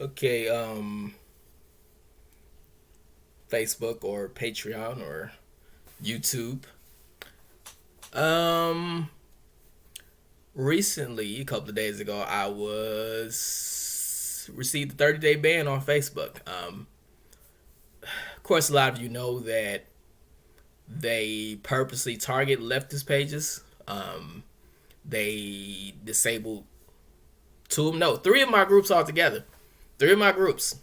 Okay, Facebook or Patreon or YouTube. Um, Recently, a couple of days ago, I was received a 30-day ban on Facebook. Of course, a lot of you know that they purposely target leftist pages. They disabled three of my groups altogether. Three of my groups.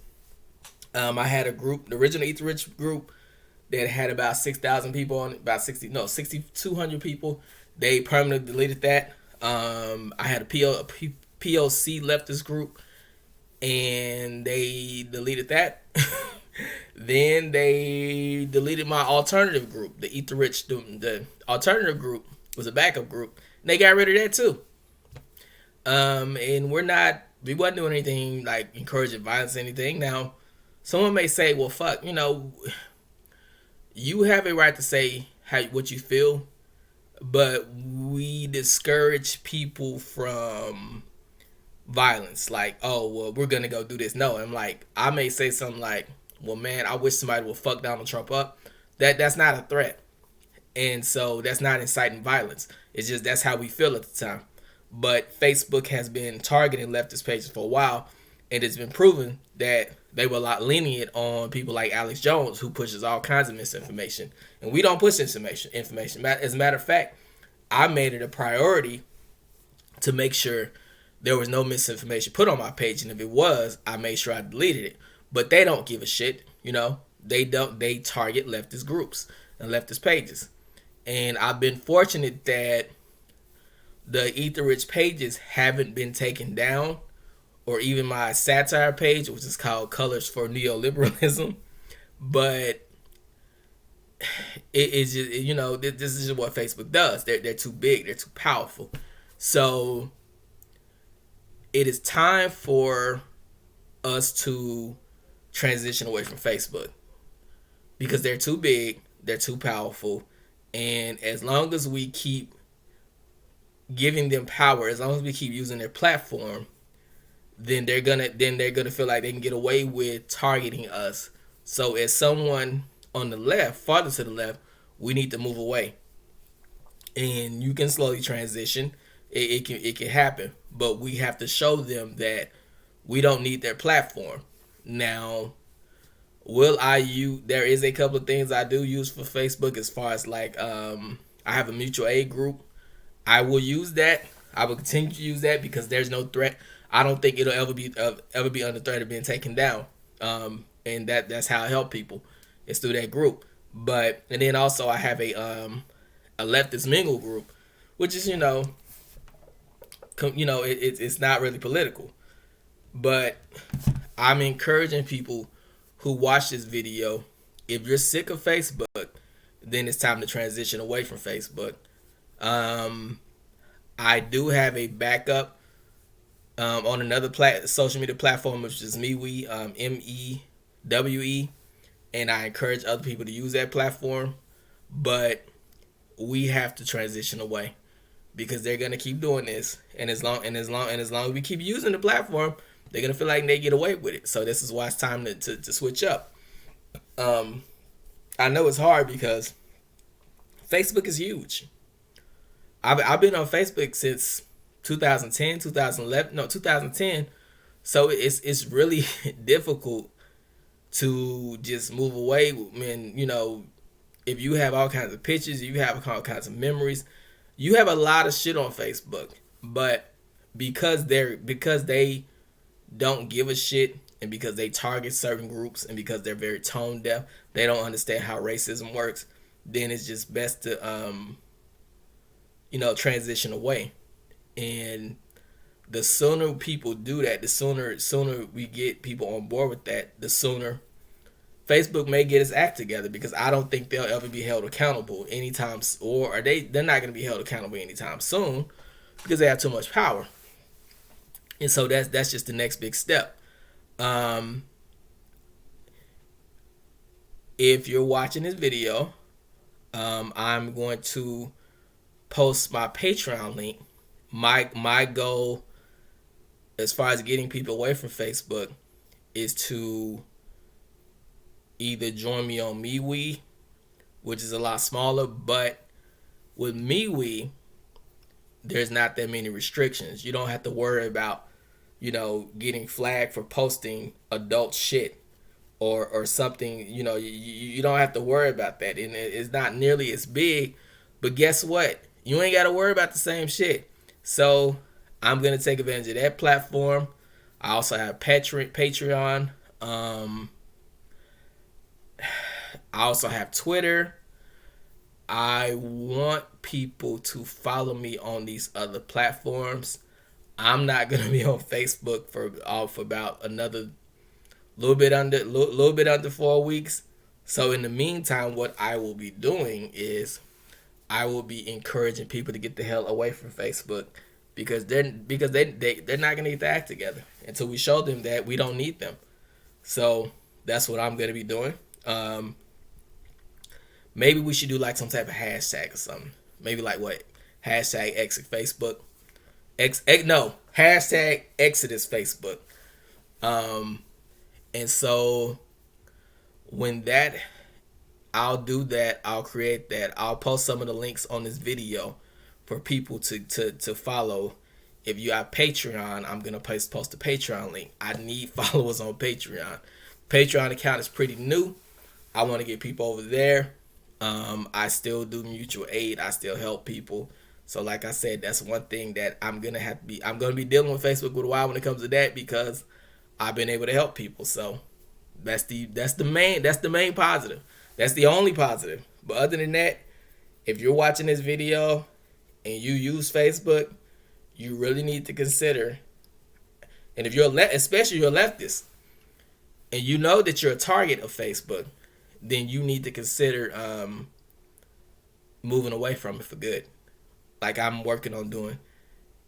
I had a group, the original Eat the Rich group, that had about 6,000 people on it, about 6,200 people. They permanently deleted that. I had POC leftist group, and they deleted that. Then they deleted my alternative group, the Eat the Rich. The alternative group was a backup group. And they got rid of that too. And we wasn't doing anything like encouraging violence or anything. Now, someone may say, well, fuck, you have a right to say what you feel, but we discourage people from violence. Like, oh, well, we're gonna go do this. No, I'm like, I may say something like, well, man, I wish somebody would fuck Donald Trump up. That's not a threat, and so that's not inciting violence. It's just that's how we feel at the time. But Facebook has been targeting leftist pages for a while, and it's been proven that they were a lot lenient on people like Alex Jones, who pushes all kinds of misinformation. And we don't push information. As a matter of fact, I made it a priority to make sure there was no misinformation put on my page, and if it was, I made sure I deleted it. But they don't give a shit, They don't. They target leftist groups and leftist pages, and I've been fortunate that the Eat the Rich pages haven't been taken down, or even my satire page, which is called Colors for Neoliberalism. But it is just, this is just what Facebook does. They're too big. They're too powerful. So it is time for us to transition away from Facebook because they're too big. They're too powerful. And as long as we keep giving them power, as long as we keep using their platform, then they're gonna feel like they can get away with targeting us. So as someone on the left, farther to the left, we need to move away. And you can slowly transition. It can happen, but we have to show them that we don't need their platform. Now, will I use? There is a couple of things I do use for Facebook, as far as like I have a mutual aid group. I will use that. I will continue to use that because there's no threat. I don't think it'll ever be under threat of being taken down. And that's how I help people. It's through that group. And then also I have a leftist mingle group, which is it's not really political, but I'm encouraging people who watch this video. If you're sick of Facebook, then it's time to transition away from Facebook. I do have a backup on another social media platform, which is MeWe, MEWE, and I encourage other people to use that platform. But we have to transition away because they're gonna keep doing this, and as long as we keep using the platform, they're gonna feel like they get away with it. So this is why it's time to switch up. I know it's hard because Facebook is huge. I've been on Facebook since 2010, 2011, no 2010. So it's really difficult to just move away. When if you have all kinds of pictures, you have all kinds of memories, you have a lot of shit on Facebook. But because they don't give a shit, and because they target certain groups, and because they're very tone deaf, they don't understand how racism works. Then it's just best to transition away. And the sooner people do that, the sooner we get people on board with that, the sooner Facebook may get its act together, because I don't think they'll ever be held accountable anytime, or they're not going to be held accountable anytime soon because they have too much power. And so that's just the next big step. If you're watching this video, I'm going to post my Patreon link. My goal, as far as getting people away from Facebook, is to either join me on MeWe, which is a lot smaller, but with MeWe, there's not that many restrictions. You don't have to worry about, getting flagged for posting adult shit or something. You don't have to worry about that. And it's not nearly as big, but guess what? You ain't got to worry about the same shit. So I'm going to take advantage of that platform. I also have Patreon. I also have Twitter. I want people to follow me on these other platforms. I'm not gonna be on Facebook for about another little bit under 4 weeks. So in the meantime, what I will be doing is I will be encouraging people to get the hell away from Facebook because they're not gonna get their act together until we show them that we don't need them. So that's what I'm gonna be doing. Maybe we should do like some type of hashtag or something. Maybe like what? Hashtag exit Facebook. No. Hashtag Exodus Facebook. And so when that, I'll do that. I'll create that. I'll post some of the links on this video for people to follow. If you have Patreon, I'm gonna post the Patreon link. I need followers on Patreon. Patreon account is pretty new. I want to get people over there. I still do mutual aid. I still help people. So like I said, that's one thing that I'm gonna be dealing with Facebook with a while when it comes to that because I've been able to help people. So that's the main positive. That's the only positive. But other than that, if you're watching this video and you use Facebook, you really need to consider. And if especially you're a leftist, and you know that you're a target of Facebook, then you need to consider moving away from it for good, like I'm working on doing.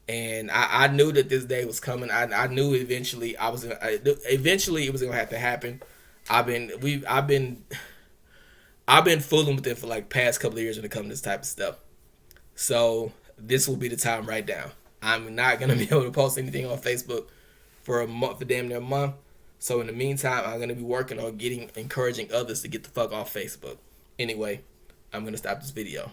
And I knew that this day was coming. I knew eventually eventually it was gonna have to happen. I've been fooling with it for like past couple of years when it comes to this type of stuff. So this will be the time right now. I'm not gonna be able to post anything on Facebook for damn near a month. So in the meantime, I'm gonna be working on encouraging others to get the fuck off Facebook. Anyway, I'm gonna stop this video.